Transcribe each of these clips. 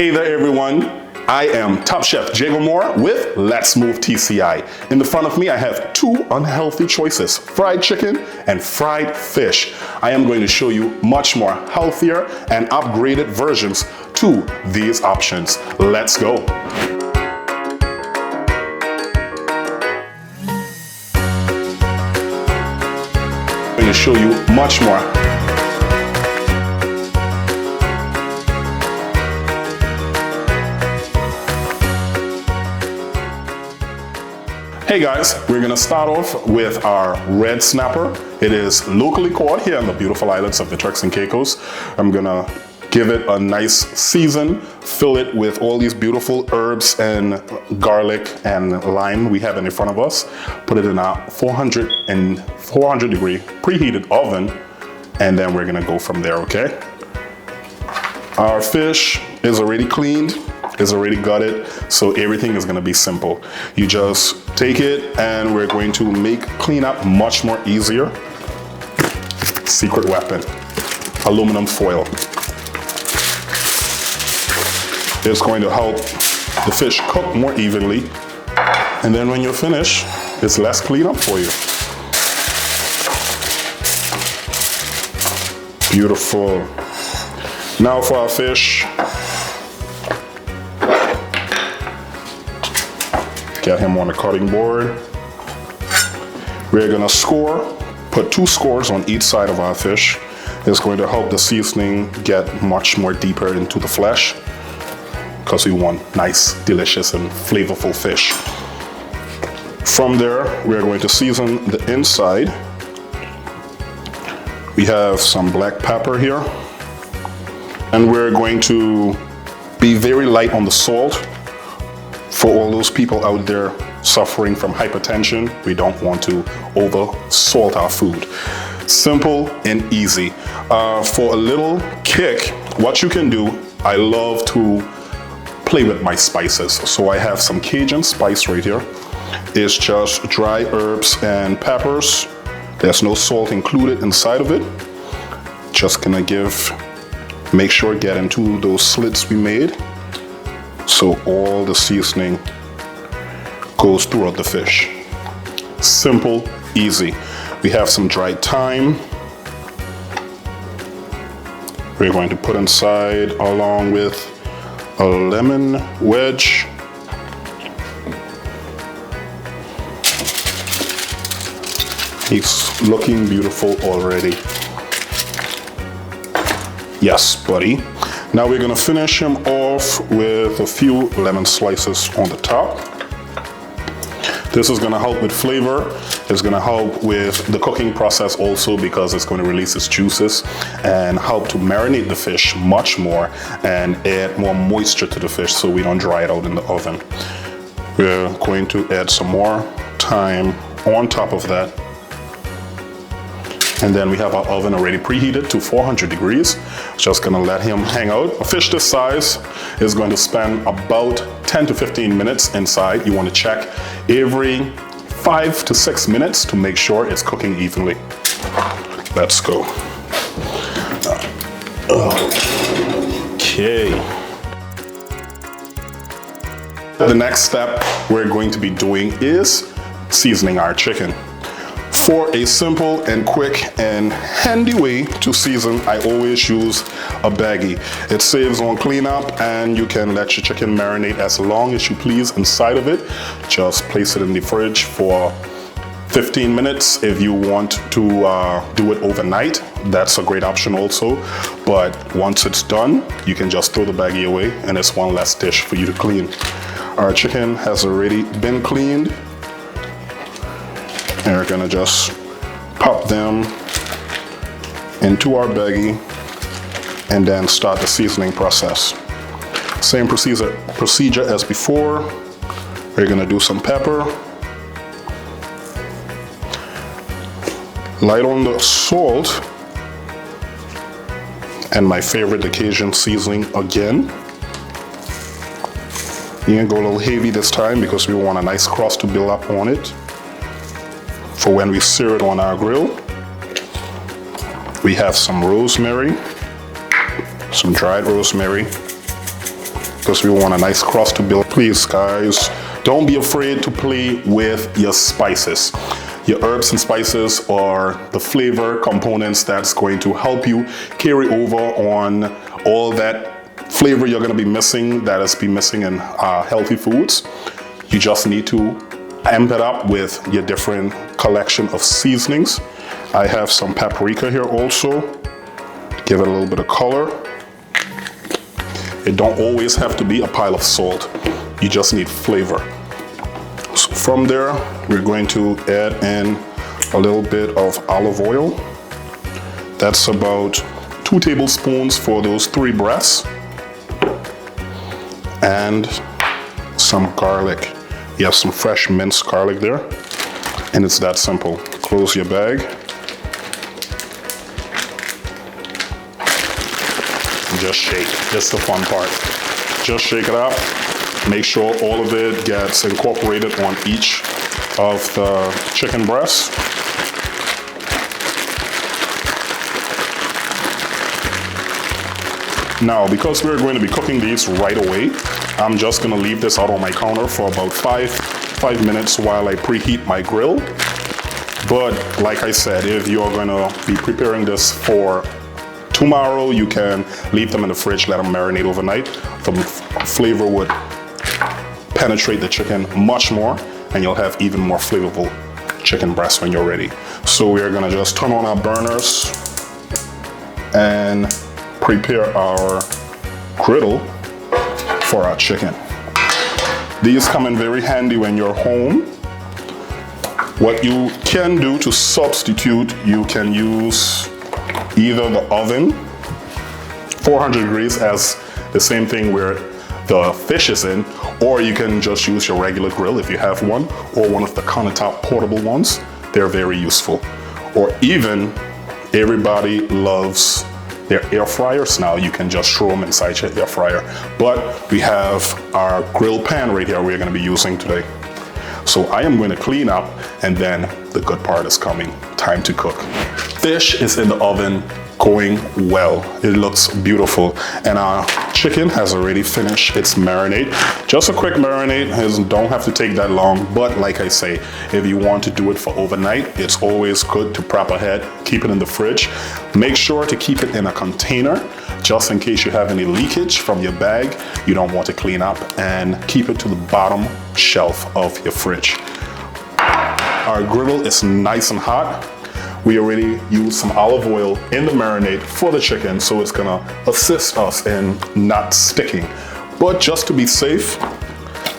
Hey there everyone, I am Top Chef Jago Moore with Let's Move TCI. In the front of me I have two unhealthy choices, fried chicken and fried fish. I am going to show you much more healthier and upgraded versions to these options. Let's go. I'm going to show you much more. Hey guys, we're gonna start off with our red snapper. It is locally caught here on the beautiful islands of the Turks and Caicos. I'm gonna give it a nice season, fill it with all these beautiful herbs and garlic and lime we have in front of us. Put it in a 400 degree preheated oven, and then we're gonna go from there, okay? Our fish is already cleaned, is already gutted, so everything is gonna be simple. You just take it and we're going to make cleanup much more easier. Secret weapon, aluminum foil. It's going to help the fish cook more evenly. And then when you're finished, it's less cleanup for you. Beautiful. Now for our fish. Get him on the cutting board. We're gonna score, put 2 scores on each side of our fish. It's going to help the seasoning get much more deeper into the flesh because we want nice, delicious, and flavorful fish. From there, we're going to season the inside. We have some black pepper here, and we're going to be very light on the salt. For all those people out there suffering from hypertension, we don't want to over salt our food. Simple and easy. For a little kick, what you can do, I love to play with my spices. So I have some Cajun spice right here. It's just dry herbs and peppers. There's no salt included inside of it. Just gonna make sure get into those slits we made, so all the seasoning goes throughout the fish. Simple, easy. We have some dried thyme. We're going to put inside along with a lemon wedge. He's looking beautiful already. Yes, buddy. Now we're gonna finish him off with a few lemon slices on the top. This is gonna help with flavor. It's gonna help with the cooking process also because it's gonna release its juices and help to marinate the fish much more and add more moisture to the fish so we don't dry it out in the oven. We're going to add some more thyme on top of that. And then we have our oven already preheated to 400 degrees. Just gonna let him hang out. A fish this size is going to spend about 10 to 15 minutes inside. You wanna check every 5 to 6 minutes to make sure it's cooking evenly. Let's go. Okay. The next step we're going to be doing is seasoning our chicken. For a simple and quick and handy way to season, I always use a baggie. It saves on cleanup and you can let your chicken marinate as long as you please inside of it. Just place it in the fridge for 15 minutes. If you want to do it overnight, that's a great option also. But once it's done, you can just throw the baggie away and it's one less dish for you to clean. Our chicken has already been cleaned. And we're gonna just pop them into our baggie and then start the seasoning process. Same procedure as before. We're gonna do some pepper. Light on the salt. And my favorite, the Cajun seasoning again. You can go a little heavy this time because we want a nice crust to build up on it for when we sear it on our grill. We have some rosemary, some dried rosemary, because we want a nice crust to build. Please, guys, don't be afraid to play with your spices. Your herbs and spices are the flavor components that's going to help you carry over on all that flavor you're going to be missing, that is missing in healthy foods. You just need to amp it up with your different collection of seasonings. I have some paprika here also. Give it a little bit of color. It don't always have to be a pile of salt. You just need flavor. So from there, we're going to add in a little bit of olive oil. That's about 2 tablespoons for those 3 breasts. And some garlic. You have some fresh minced garlic there. And it's that simple. Close your bag. And just shake. That's the fun part. Just shake it up. Make sure all of it gets incorporated on each of the chicken breasts. Now, because we're going to be cooking these right away, I'm just going to leave this out on my counter for about five minutes while I preheat my grill. But like I said, if you're going to be preparing this for tomorrow, you can leave them in the fridge, let them marinate overnight. The flavor would penetrate the chicken much more, and you'll have even more flavorful chicken breast when you're ready. So we're going to just turn on our burners and prepare our griddle for our chicken. These come in very handy when you're home. What you can do to substitute, you can use either the oven, 400 degrees as the same thing where the fish is in, or you can just use your regular grill if you have one, or one of the countertop portable ones. They're very useful. Or even, everybody loves their air fryers now. You can just throw them inside your air fryer. But we have our grill pan right here we're going to be using today. So I am going to clean up, and then the good part is coming. Time to cook. Fish is in the oven going well. It looks beautiful. And our chicken has already finished its marinade. Just a quick marinade. It don't have to take that long. But like I say, if you want to do it for overnight, it's always good to prep ahead, keep it in the fridge. Make sure to keep it in a container, just in case you have any leakage from your bag. You don't want to clean up, and keep it to the bottom shelf of your fridge. Our griddle is nice and hot. We already used some olive oil in the marinade for the chicken, so it's gonna assist us in not sticking. But just to be safe,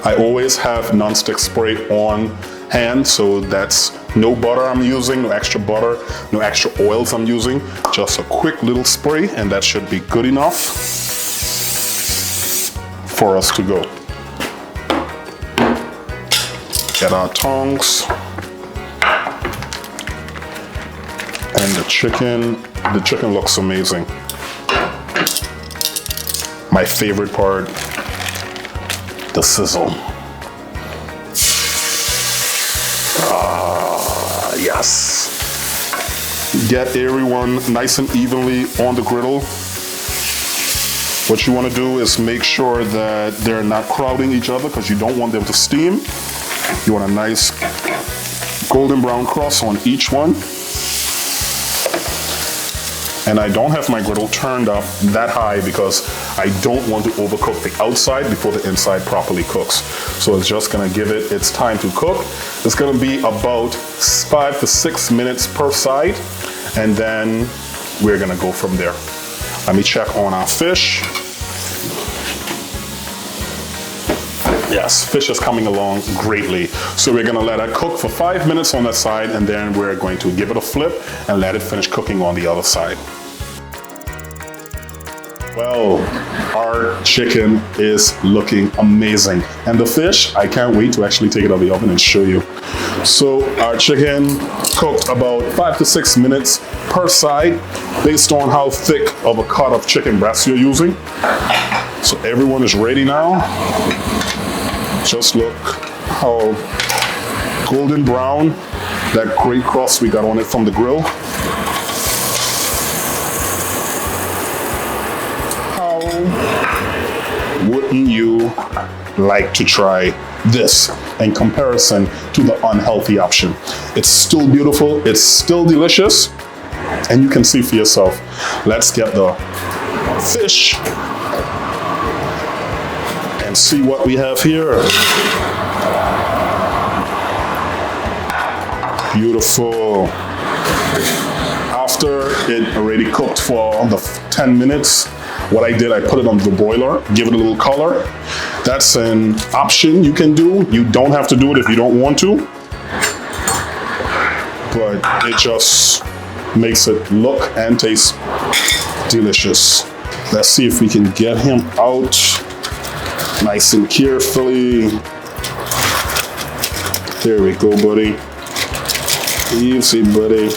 I always have non-stick spray on hand, so that's no butter I'm using, no extra butter, no extra oils I'm using, just a quick little spray, and that should be good enough for us to go. Get our tongs. And the chicken looks amazing. My favorite part, the sizzle. Ah, yes. Get everyone nice and evenly on the griddle. What you want to do is make sure that they're not crowding each other, because you don't want them to steam. You want a nice golden brown crust on each one. And I don't have my griddle turned up that high because I don't want to overcook the outside before the inside properly cooks. So it's just gonna give it its time to cook. It's gonna be about 5 to 6 minutes per side, and then we're gonna go from there. Let me check on our fish. Yes, fish is coming along greatly. So we're gonna let it cook for 5 minutes on that side, and then we're going to give it a flip and let it finish cooking on the other side. Well, our chicken is looking amazing. And the fish, I can't wait to actually take it out of the oven and show you. So our chicken cooked about 5 to 6 minutes per side, based on how thick of a cut of chicken breast you're using. So everyone is ready now. Just look how golden brown that great crust we got on it from the grill. How wouldn't you like to try this in comparison to the unhealthy option? It's still beautiful, it's still delicious, and you can see for yourself. Let's get the fish and see what we have here. Beautiful. After it already cooked for the 10 minutes, what I did, I put it on the broiler, give it a little color. That's an option you can do. You don't have to do it if you don't want to, but it just makes it look and taste delicious. Let's see if we can get him out nice and carefully. There we go, buddy. Easy, buddy.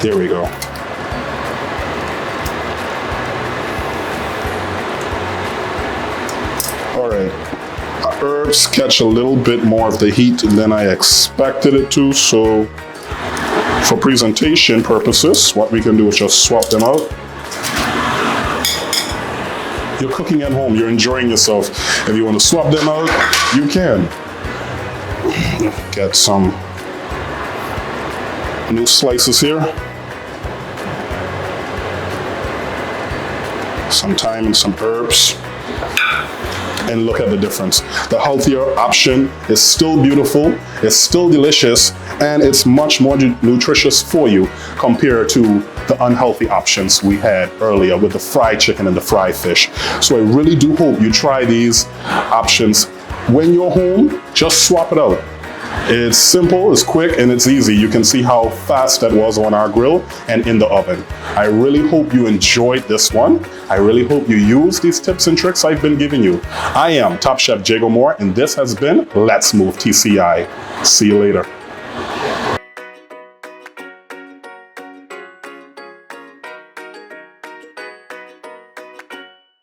There we go. All right. Herbs catch a little bit more of the heat than I expected it to, so for presentation purposes, what we can do is just swap them out. You're cooking at home, you're enjoying yourself. If you want to swap them out, you can. Get some new slices here. Some thyme and some herbs. And look at the difference. The healthier option is still beautiful, it's still delicious, and it's much more nutritious for you compared to the unhealthy options we had earlier with the fried chicken and the fried fish. So I really do hope you try these options. When you're home, just swap it out. It's simple, it's quick, and it's easy. You can see how fast that was on our grill and in the oven. I really hope you enjoyed this one. I really hope you use these tips and tricks I've been giving you. I am Top Chef Jago Moore, and this has been Let's Move TCI. See you later.